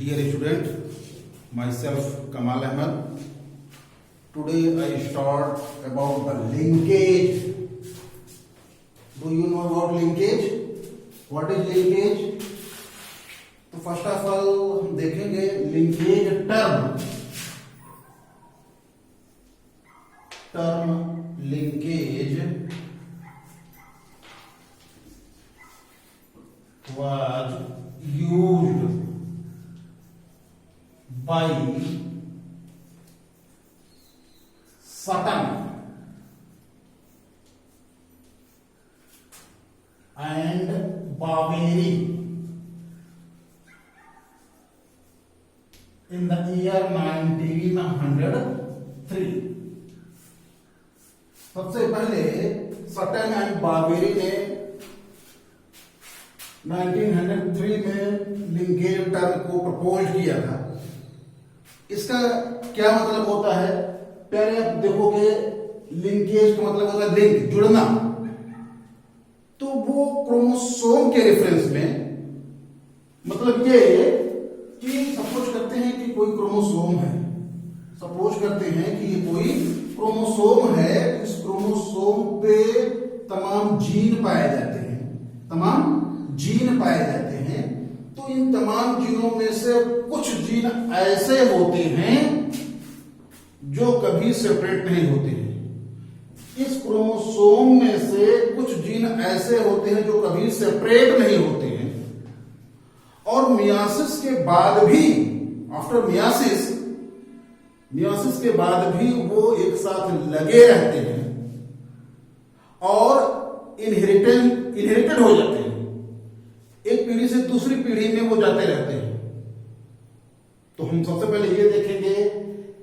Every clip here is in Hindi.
Dear student, myself Kamal Ahmed. Today I start about the linkage. Do you know about linkage? What is linkage? तो फर्स्ट ऑफ ऑल हम देखेंगे linkage term linkage was used by Sutton and Barberi in the year 1903. सबसे पहले सटन एंड बार्बेरी ने 1903 में लिंकेज टर्म को प्रपोज किया था। इसका क्या मतलब होता है? पहले आप देखोगे लिंकेज का मतलब होता है लिंक, जुड़ना। तो वो क्रोमोसोम के रेफरेंस में, मतलब ये कि सपोज करते हैं कि कोई क्रोमोसोम है, सपोज करते हैं कि ये कोई क्रोमोसोम है, इस क्रोमोसोम पे तमाम जीन पाए जाते हैं, तमाम जीन पाए जाते हैं। तो इन तमाम जीनों में से कुछ जीन ऐसे होते हैं जो कभी सेपरेट नहीं होते हैं। इस क्रोमोसोम में से कुछ जीन ऐसे होते हैं जो कभी सेपरेट नहीं होते हैं, और मियासिस के बाद भी, आफ्टर मियासिस के बाद भी वो एक साथ लगे रहते हैं और इनहेरिटेड हो जाते हैं। एक पीढ़ी से दूसरी पीढ़ी में वो जाते रहते हैं। तो हम सबसे पहले ये देखेंगे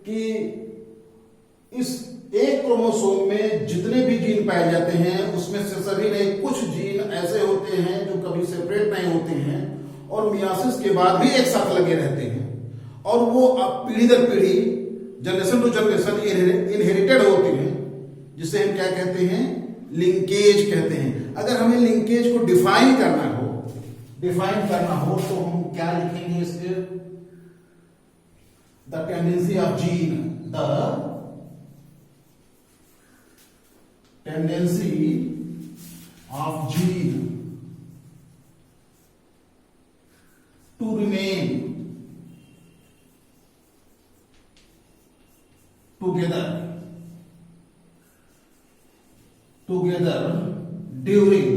कि इस एक क्रोमोसोम में जितने भी जीन पाए जाते हैं उसमें से सभी नहीं, कुछ जीन ऐसे होते हैं जो कभी सेपरेट नहीं होते हैं और मियासिस के बाद भी एक साथ लगे रहते हैं, और वो अब पीढ़ी दर पीढ़ी, जनरेशन टू जनरेशन इनहेरिटेड होते हैं, जिसे हम क्या कहते हैं? लिंकेज कहते हैं। अगर हमें लिंकेज को डिफाइन करना हो तो हम क्या लिखेंगे इसके? The tendency of gene, the tendency of gene to remain together during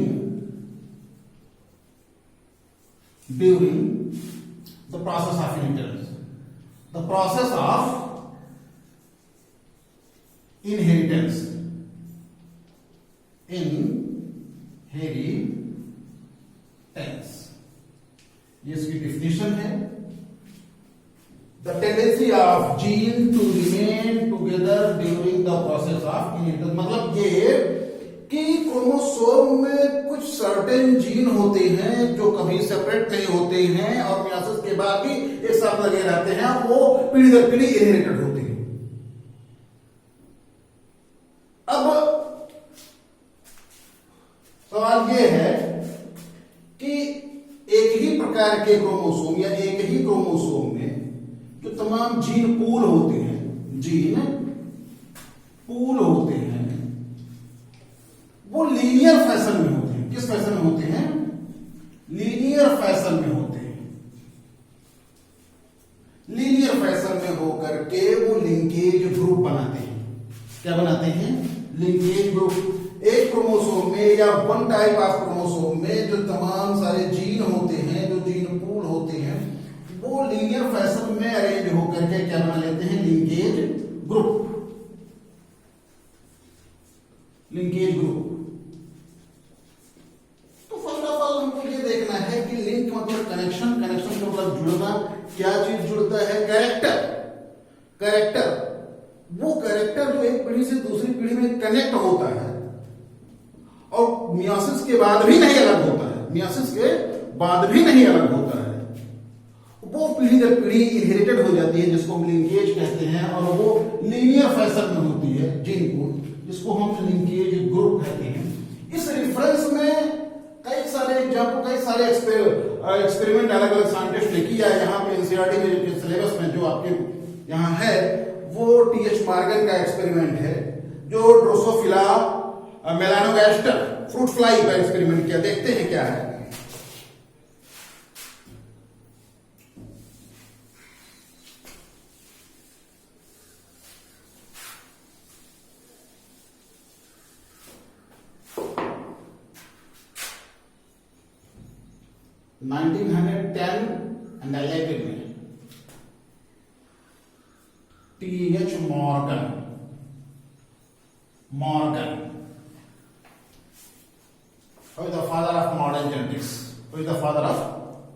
the process of inheritance. The process of inheritance ये इसकी डिफिनेशन है। The tendency of gene to remain together during the process of inheritance, मतलब ये कि क्रोमोसोम में कुछ सर्टेन जीन होते हैं जो कभी सेपरेट नहीं होते हैं और मियासिस के बाद भी एक साथ लगे रहते हैं, वो पीढ़ी दर पीढ़ी इनहेरिटेड होते हैं। अब सवाल ये है कि एक ही प्रकार के क्रोमोसोम या एक ही क्रोमोसोम में जो तमाम जीन पूल होते हैं, वो लीनियर फैशन में होते हैं। किस फैशन में होते हैं? लीनियर फैशन में होते हैं। लीनियर फैशन में होकर के वो लिंकेज ग्रुप बनाते हैं। क्या बनाते हैं? Linkage group. एक क्रोमोसोम में या वन टाइप ऑफ क्रोमोसोम में जो तमाम सारे जीन होते हैं, जो जीन पूल होते हैं, वो लीनियर फैशन में अरेंज होकर के क्या बना लेते हैं? Linkage group. तो फर्स्ट ऑफ ऑल हमको ये देखना है कि लिंक मतलब कनेक्शन का मतलब जुड़ना। क्या चीज जुड़ता है? कैरेक्टर। वो कैरेक्टर जो एक पीढ़ी से दूसरी पीढ़ी में कनेक्ट होता है और मियासिस के बाद भी नहीं अलग होता है, वो पीढ़ी दर पीढ़ी इनहेरिटेड हो जाती है, जिसको हम लिंकेज कहते हैं, और वो लीनियर फैशन में होती है जीन को, जिसको हम लिंकेज ग्रुप कहते हैं। इस रेफरेंस में कई सारे एग्जाम्पल, कई सारे एक्सपेरिमेंट अलग अलग साइंटिस्ट ने किया। यहाँ पे एनसीईआरटी में जो सिलेबस में जो आपके यहाँ है वो टीएच मॉर्गन का एक्सपेरिमेंट है, जो ड्रोसोफिला मेलानोगास्टर फ्रूट फ्लाई का एक्सपेरिमेंट किया। देखते हैं क्या है। एंड 11 में TH Morgan who is the father of modern genetics? Who is the father of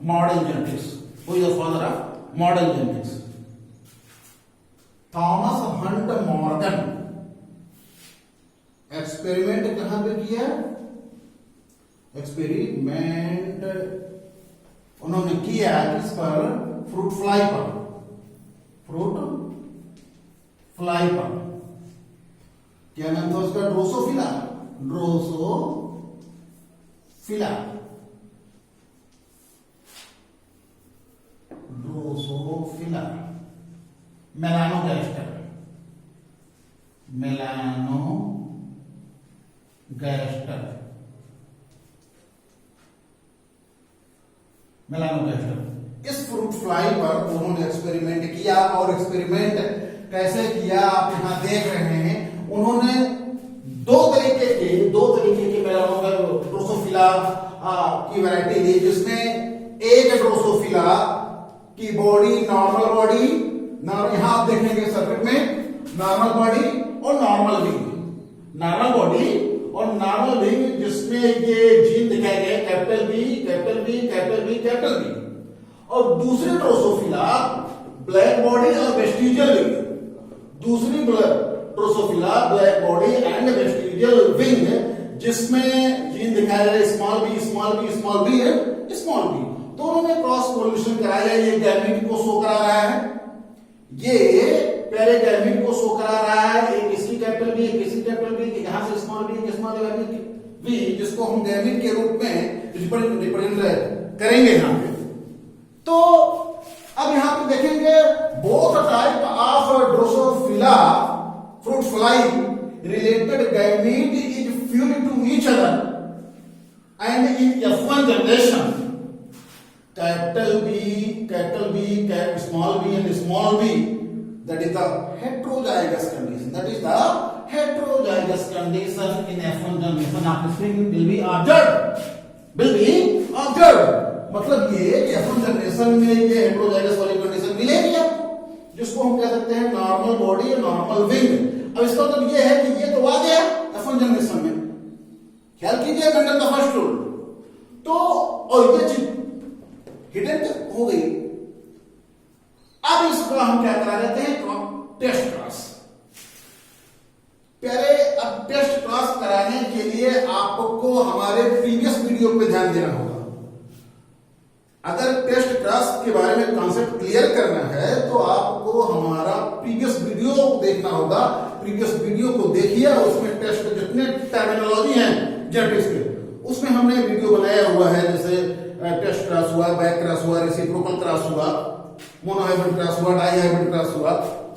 modern genetics? Who is the father of modern genetics? Thomas Hunt Morgan. Experiment कहां पे किया? एक्सपेरिमेंट उन्होंने किया किस पर? फ्रूट फ्लाई पर। क्या नाम था उसका? ड्रोसोफिला मेलानोगास्टर इस फ्रूट फ्लाई पर उन्होंने एक्सपेरिमेंट किया। और एक्सपेरिमेंट कैसे किया आप यहां देख रहे हैं। उन्होंने दो तरीके के ड्रोसोफिला की वैरायटी ली, जिसमें एक ड्रोसोफिला की बॉडी नॉर्मल बॉडी, यहां आप देखेंगे सर्किट में नॉर्मल बॉडी और नॉर्मल विंग, जिसमें ये जीन दिखाए गए कैपिटल बी। और दूसरी ड्रोसोफिला ब्लैक बॉडी और vestigial wing, Drosophila black body and vestigial wing, जिसमें जीन दिखाया गया स्मॉल बी। दोनों में क्रॉस पोलिनेशन कराया। ये गैमीट को शो करा रहा है, ये पहले गैमीट को शो करा रहा है। एक इसकी कैपिटल बी, यहां से स्मॉल बी, जिसको हम गैमीट के रूप में रिप्रेजेंट करेंगे यहां पे। तो अब यहां पे देखेंगे both type of drosophila fruit fly related gamete is fused to each other and in F1 generation capital B, small b and small b, that is the heterozygous condition. In F1 generation offspring will be observed. मतलब ये F1 जनरेशन में ये हेटेरोजाइगस वाली कंडीशन मिलेगी आपको, जिसको हम कह सकते हैं नॉर्मल बॉडी और नॉर्मल विंग। अब इसका मतलब ये है कि ये तो आ गया F1 जनरेशन में, ख्याल कीजिए अंडर द फर्स्ट रूल। तो और ये चीज हिडन हो गई। अब इसका हम क्या करा देते हैं? Test cross. पहले अब टेस्ट क्रॉस कराने के लिए आपको हमारे प्रीवियस वीडियो पे ध्यान देना होगा। अगर टेस्ट क्रॉस के बारे में कॉन्सेप्ट क्लियर करना है तो आपको हमारा प्रीवियस वीडियो देखना होगा। प्रीवियस वीडियो को देखिए, उसमें टेस्ट जितने टर्मिनोलॉजी हैं जेनेटिक्स के, उसमें हमने वीडियो बनाया हुआ है। जैसे टेस्ट क्रॉस हुआ, बैक क्रॉस हुआ, रेसिप्रोकल क्रॉस हुआ, मोनोहाइब्रिड क्रॉस हुआ, डाइहाइब्रिड क्रॉस हुआ,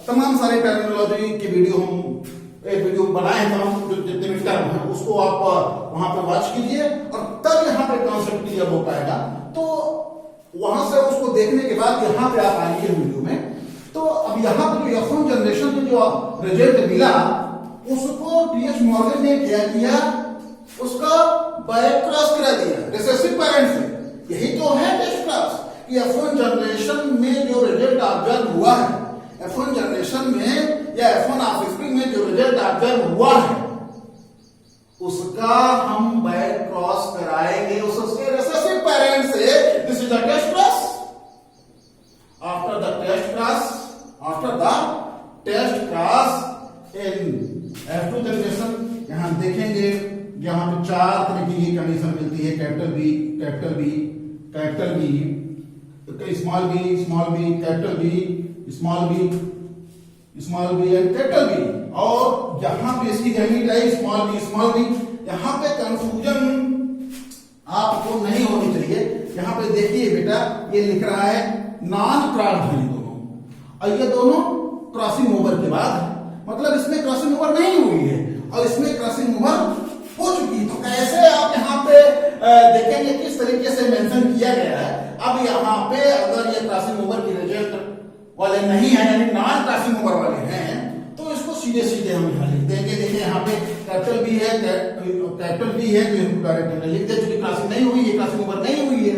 तमाम सारे टर्मिनोलॉजी की वीडियो हम एक वीडियो बनाए हैं। जितने भी टर्म हैं उसको आप वहां पे वॉच कीजिए और तब यहाँ पे कॉन्सेप्ट क्लियर हो पाएगा। तो वहां से उसको देखने के बाद यहाँ पे आप आएंगे वीडियो में। तो अब यहाँ पे जो F1 जनरेशन में जो रिजल्ट मिला, उसको टीएच मॉर्गन ने क्या किया? उसका बैक क्रॉस करा दिया रिसेसिव पेरेंट से। यही तो है टेस्ट क्रॉस कि F1 जनरेशन में जो रिजल्ट ऑब्जर्व हुआ है, F1 जनरेशन में या F1 ऑफस्प्रिंग में जो रिजल्ट ऑब्जर्व हुआ है, उसका हम बैक क्रॉस कराएंगे उसके रिसेसिव पेरेंट से। This is the test cross. After the test cross in F2 generation, यहां देखेंगे यहां पे 4 तरह की कंडीशन मिलती है। Capital B, small B, capital B, small B and capital B. और यहां पे इसकी गैमीट आई स्मॉल बी। यहां पे कंफ्यूजन आपको नहीं होनी चाहिए। यहाँ पे देखिए बेटा, ये लिख रहा है नॉन क्रॉस ध्वनि दोनों, और ये दोनों क्रॉसिंग ओवर के बाद, मतलब इसमें क्रॉसिंग ओवर नहीं हुई है और इसमें क्रॉसिंग ओवर हो चुकी। तो कैसे आप यहाँ पे देखेंगे किस तरीके से मेंशन किया गया है। अब यहाँ पे अगर ये क्रॉसिंग ओवर की रिजल्ट वाले नहीं है, यानी नॉन क्रॉसिंग ओवर वाले हैं, तो इसको सीधे सीधे हम यहाँ लिख देंगे। देखिए यहाँ पे कैपिटल बी है, कैपिटल बी है, तो इसको डायरेक्ट लिख दे, क्योंकि क्रॉसिंग नहीं हुई है, क्रॉसिंग ओवर नहीं हुई है।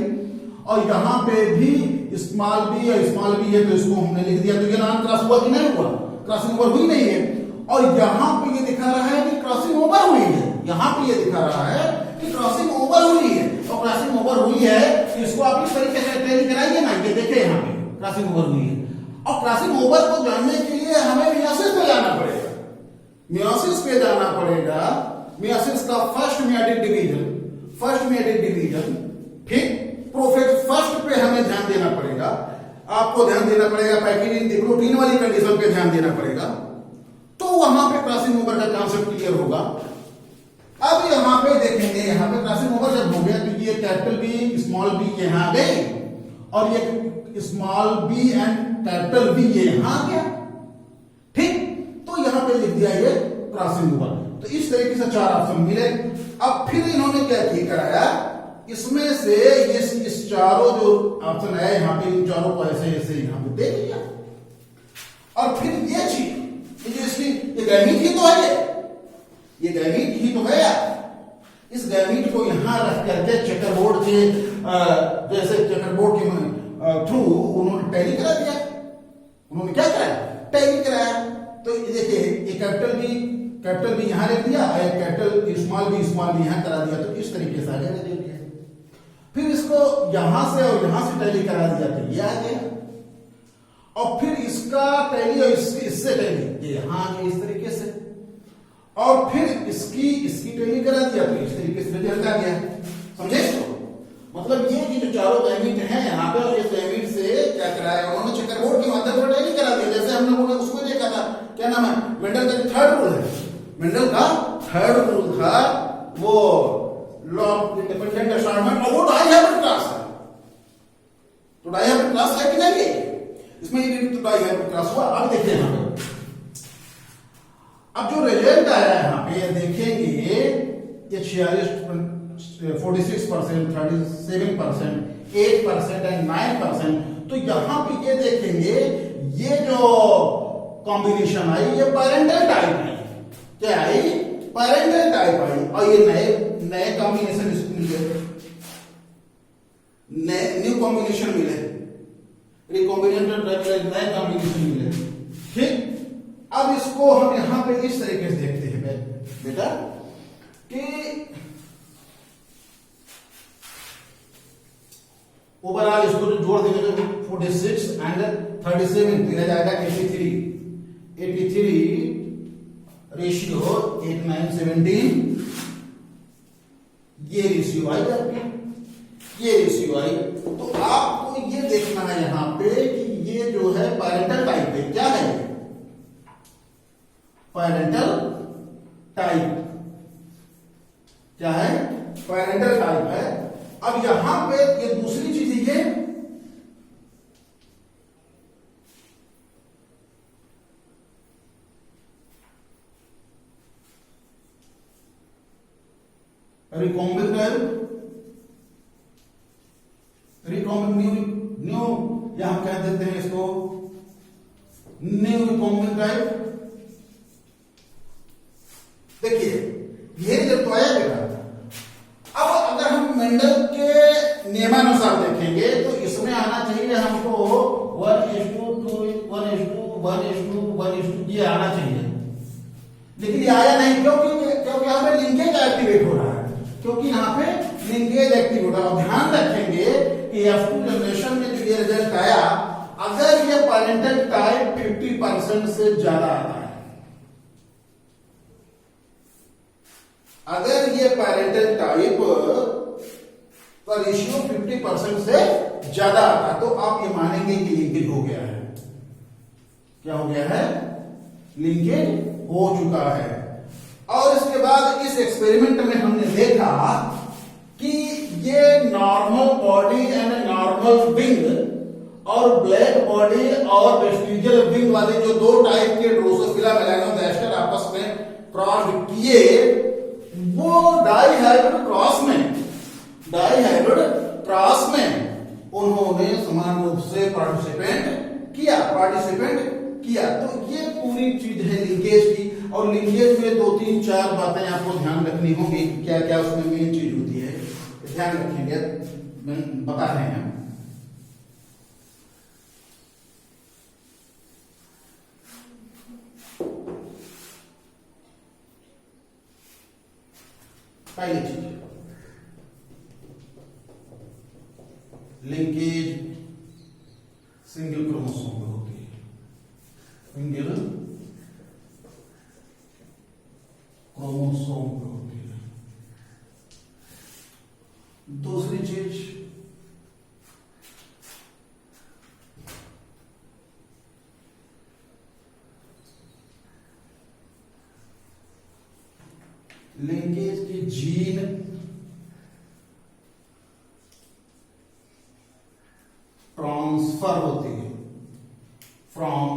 और यहाँ पे भी स्मॉल बी है, स्मॉल बी है, तो इसको हमने लिख दिया। तो ये नॉन क्रॉस हुआ कि नहीं हुआ, क्रॉसिंग ओवर हुई नहीं है। और यहाँ पे ये दिखा रहा है कि क्रॉसिंग ओवर हुई है, यहाँ पे ये दिखा रहा है कि क्रॉसिंग ओवर हुई है। और क्रॉसिंग ओवर हुई है तो इसको आप इस तरीके से टैली कराइए ना, ये देखिए यहाँ पे क्रॉसिंग ओवर हुई है। और क्रॉसिंग ओवर को जानने के लिए हमें मियोसिस पे जाना पड़ेगा, मियोसिस पे जाना पड़ेगा। मियोसिस का फर्स्ट मियोटिक डिवीजन, ठीक, प्रोफेट फर्स्ट पे हमें ध्यान देना पड़ेगा, आपको ध्यान देना पड़ेगा, पैकिंग प्रोटीन वाली कंडीशन पे ध्यान देना पड़ेगा, तो वहां पे क्रॉसिंग ओवर का कॉन्सेप्ट क्लियर होगा। अब यहाँ पे देखेंगे, यहाँ पे क्रॉसिंग ओवर जब हो गया तो ये कैपिटल बी स्मॉल बी यहाँ आ गए, और ये small B and capital B ये यहां आ गया, ठीक। तो यहाँ पे लिख दिया ये क्रॉसिंग ओवर। तो इस तरीके से चार ऑप्शन मिले। अब फिर इन्होंने क्या किया कराया, इसमें से इस चारों जो ऑप्शन है यहाँ पे, इन चारों को ऐसे ऐसे यहाँ पे दे दिया। और फिर ये चीज, ये जो इसकी ये गैमीट ही तो है, ये गैमीट ही तो है यार। इस गैमीट को यहां रख करके चेकरबोर्ड के जैसे चेकरबोर्ड के थ्रू उन्होंने टैली करा दिया। उन्होंने क्या कराया, टैली कराया। तो ये देखिए, ये कैपिटल बी यहां रख दिया, और कैपिटल स्मॉल बी यहां करा दिया। तो इस तरीके से आगे दे दिया। फिर इसको यहां से और यहां से टैली करा दिया, तो ये आ गया। और फिर इसका टैली और इससे टैली ये यहां आ गया इस तरीके से। और फिर इसकी टैली करा दिया, तो इस तरीके से रिजल्ट आ गया। समझे इसको? मतलब ये जो चारों गैमीट हैं यहाँ पे, और इस गैमीट से क्या कराया उन्होंने, चेकरबोर्ड के माध्यम से टैली करा दिया। जैसे हमने लोगों ने उसमें देखा था, क्या नाम है, मेंडल का थर्ड रूल है, मेंडल का थर्ड रूल था वो लॉ ऑफ इंडिपेंडेंट असाइनमेंट, और वो डाइहेब्रिड क्लास है। तो डाइहेब्रिड क्लास है कि नहीं, इसमें तो डाइहेब्रिड क्लास हुआ। अब देखिए यहाँ पे, अब जो रिजल्ट आया यहाँ पे देखेंगे, ये 46%, 37%, 8% एंड 9%। तो यहां पे ये देखेंगे, ये जो कॉम्बिनेशन आई ये पैरेंटल टाइप है। क्या आई, पैरेंटल टाइप आई। और ये नए कॉम्बिनेशन इसको मिले, न्यू कॉम्बिनेशन मिले, रिकॉम्बिनेटेड नए कॉम्बिनेशन मिले, ठीक। अब इसको हम यहां पे इस तरीके से देखते हैं बेटा कि ओवरऑल इसको जोड़ देंगे तो 46 एंड 37 तो जाएगा 83 रेशियो 8 9 17। ये रेशियो आई आपकी, ये रेशियो आई। तो आपको ये देखना है यहां पे कि ये जो है पैरेंटल टाइप है। क्या है, पैरेंटल टाइप, क्या है, पैरेंटल टाइप है। अब यहां पे ये दूसरी चीज ये न्यू या हम कह देते हैं इसको न्यू रिकॉम्बिनेंट टाइप। देखिए ये जब तो आया बेटा, अब अगर हम मेंडल के नियमानुसार देखेंगे तो इसमें आना चाहिए हमको 1:2 1:2 1:2 ये आना चाहिए, लेकिन ये आया नहीं। क्योंकि यहाँ पे लिंकेज एक्टिवेट हो रहा है, क्योंकि यहाँ पे लिंकेज एक्टिव हो रहा है। ध्यान रखेंगे कि F2 जनरेशन में जो ये रिजल्ट आया, अगर ये पैरेंटल टाइप 50% से ज्यादा आता है, अगर ये पैरेंटल टाइप का रेशियो 50% से ज्यादा आता, तो आप ये मानेंगे कि लिंकेज हो गया है। क्या हो गया है, लिंकेज हो चुका है। और इसके बाद इस एक्सपेरिमेंट में हमने देखा कि ये normal body and normal wing और ब्लैक बॉडी और वेस्टिजियल विंग वाले जो दो टाइप के ड्रोसोफिला मेलानोगास्टर आपस में क्रॉस किए, वो डाइहाइब्रिड क्रॉस में उन्होंने समान रूप से पार्टिसिपेट किया। तो ये पूरी चीज है लिंकेज की। और लिंकेज में 2-3-4 बातें आपको ध्यान रखनी होंगी, क्या क्या उसमें मेन चीज होती है, ध्यान रखेंगे, बता रहे हैं। पहली चीज, लिंकेज सिंगल क्रोमोसोम पे होती है, सिंगल क्रोमोसोम पे होती है। दूसरी चीज, लिंकेज की जीन ट्रांसफर होती है from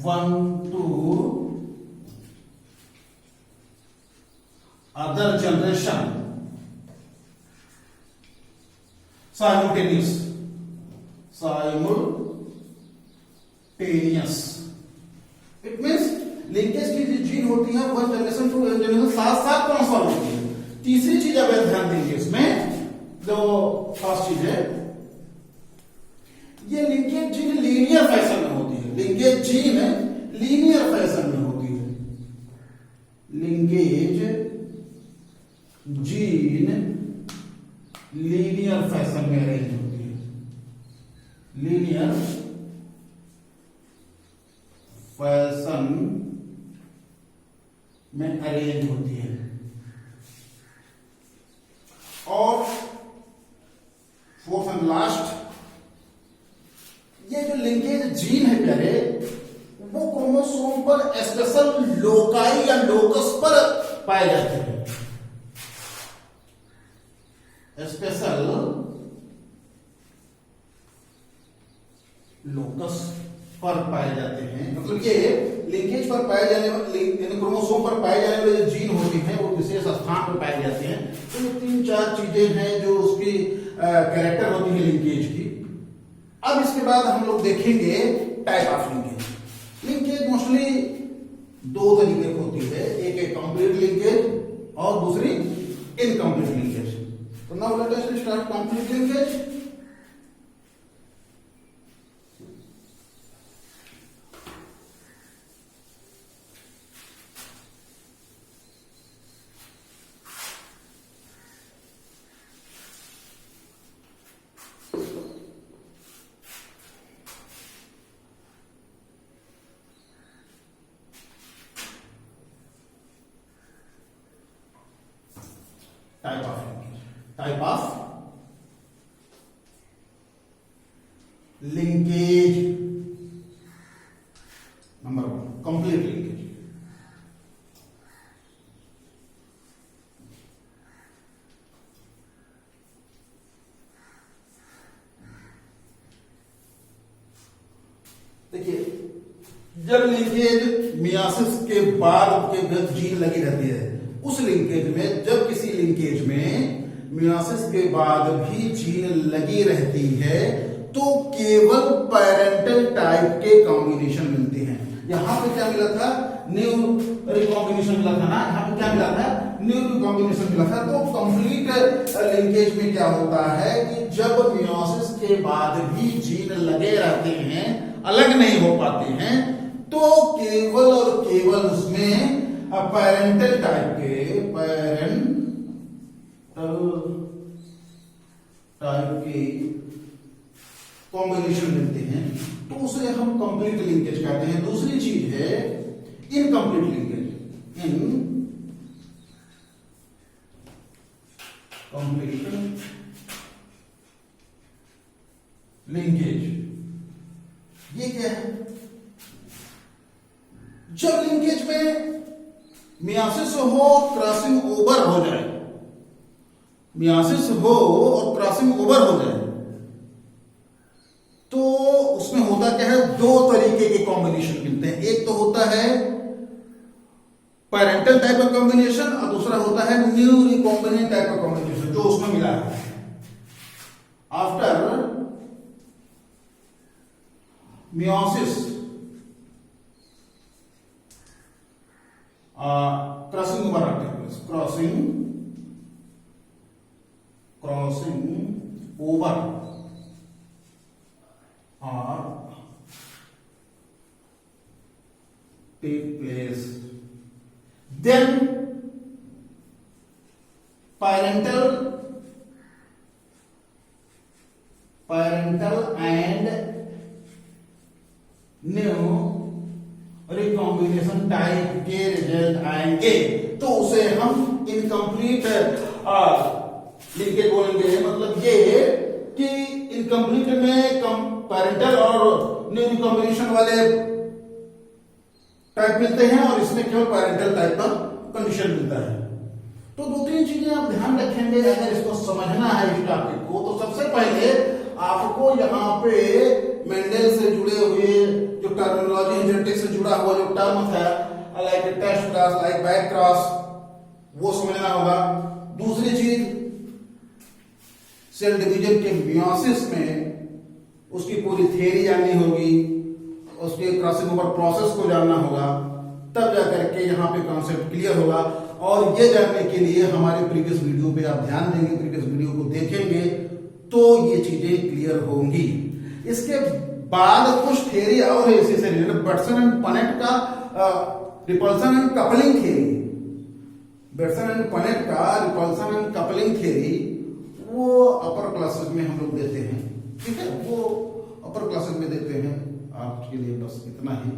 one two other generation simultaneous. It means linkage की जो जीन होती है वन जनरेशन टू जनरेशन साथ साथ ट्रांसफर होती है। तीसरी चीज अब ध्यान देंगे इसमें, जो फर्स्ट चीज है, ये लिंकेज जीन लीनियर फैशन में होती है। लिंकेज जीन लीनियर फैशन में होती है। लिंकेज जीन लीनियर फैशन में अरेंज होती है। लीनियर फैशन में अरेंज होती है। और फोर्थ एंड लास्ट, ये जो लिंकेज जीन है प्यारे, वो क्रोमोसोम पर स्पेशल लोकाई या लोकस पर पाए जाते हैं। स्पेशल लोकस पर पाए जाते हैं, मतलब ये लिंकेज पर पाए जाने वाले, क्रोमोसोम पर पाए जाने वाले जो जीन होते हैं वो विशेष स्थान पर पाए जाते हैं। तो ये 3-4 चीजें हैं जो उसकी कैरेक्टर होती है लिंकेज की। अब इसके बाद हम लोग देखेंगे type of linkage. Linkage mostly 2 तरीके की होती है, एक कंप्लीट लिंकेज और दूसरी इनकम्प्लीट लिंकेज। तो now let us start complete linkage. Type of linkage. Number 1, complete linkage. देखिए, जब लिंकेज मियासिस के बाद के जीन लगी रहती है, उस लिंकेज में, जब किसी लिंकेज में मियासिस के बाद भी जीन लगी रहती है, तो केवल पेरेंटल टाइप के कॉम्बिनेशन मिलते हैं। यहां पे क्या मिला था? न्यू रिकॉम्बिनेशन मिला था ना, यहां पे क्या मिला था? न्यू रिकॉम्बिनेशन मिला था। तो कंप्लीट लिंकेज में क्या होता है कि जब मियासिस के बाद भी जीन लगे रहते हैं, अलग नहीं हो पाते हैं, तो केवल और केवल उसमें पेरेंटल टाइप के कॉम्बिनेशन मिलते हैं, तो उसे हम कंप्लीट लिंकेज कहते हैं। दूसरी चीज है इनकम्प्लीट लिंकेज। इनकम्प्लीट लिंकेज ये क्या है? जब लिंकेज में मियासिस हो, क्रॉसिंग ओवर हो जाए, मियोसिस हो और क्रॉसिंग ओवर हो जाए तो उसमें होता क्या है, दो तरीके के कॉम्बिनेशन मिलते हैं। एक तो होता है पैरेंटल टाइप ऑफ कॉम्बिनेशन और दूसरा होता है new recombinant type of combination जो उसमें मिला है। After meiosis crossing over crossing over or take place, then parental and new recombination type के रिजल्ट आएंगे तो उसे हम इनकम्प्लीट लिंकेज बोलेंगे। मतलब ये कि इनकम्प्लीट में पैरेंटल और न्यू रिकॉम्बिनेशन वाले टाइप मिलते हैं और इसमें केवल पैरेंटल टाइप का कंडीशन मिलता है। तो दो तीन चीजें आप ध्यान रखेंगे अगर इसको समझना है इस टॉपिक को। तो सबसे पहले आपको यहाँ पे मेंडल से जुड़े हुए जो टर्मिनोलॉजी जेनेटिक्स से जुड़ा हुआ जो टर्म था like test cross, like back cross, वो समझना होगा। दूसरी चीज सेल डिवीजन के मियोसिस में उसकी पूरी थियरी जाननी होगी, उसके क्रॉसिंग ओवर प्रोसेस को जानना होगा, तब जाकर के यहाँ पे कॉन्सेप्ट क्लियर होगा। और ये जानने के लिए हमारे प्रीवियस वीडियो पे आप ध्यान देंगे, प्रीवियस वीडियो को देखेंगे तो ये चीजें क्लियर होंगी। इसके बाद कुछ थियरी और है इसी से रिलेटेड, बर्टसन एंड पनेट का repulsion and coupling theory, Bateson and Punnett का रिपल्सन एंड कपलिंग थियरी वो अपर क्लासेस में हम लोग देते हैं, ठीक है, वो अपर क्लासेस में देते हैं। आपके लिए बस इतना ही।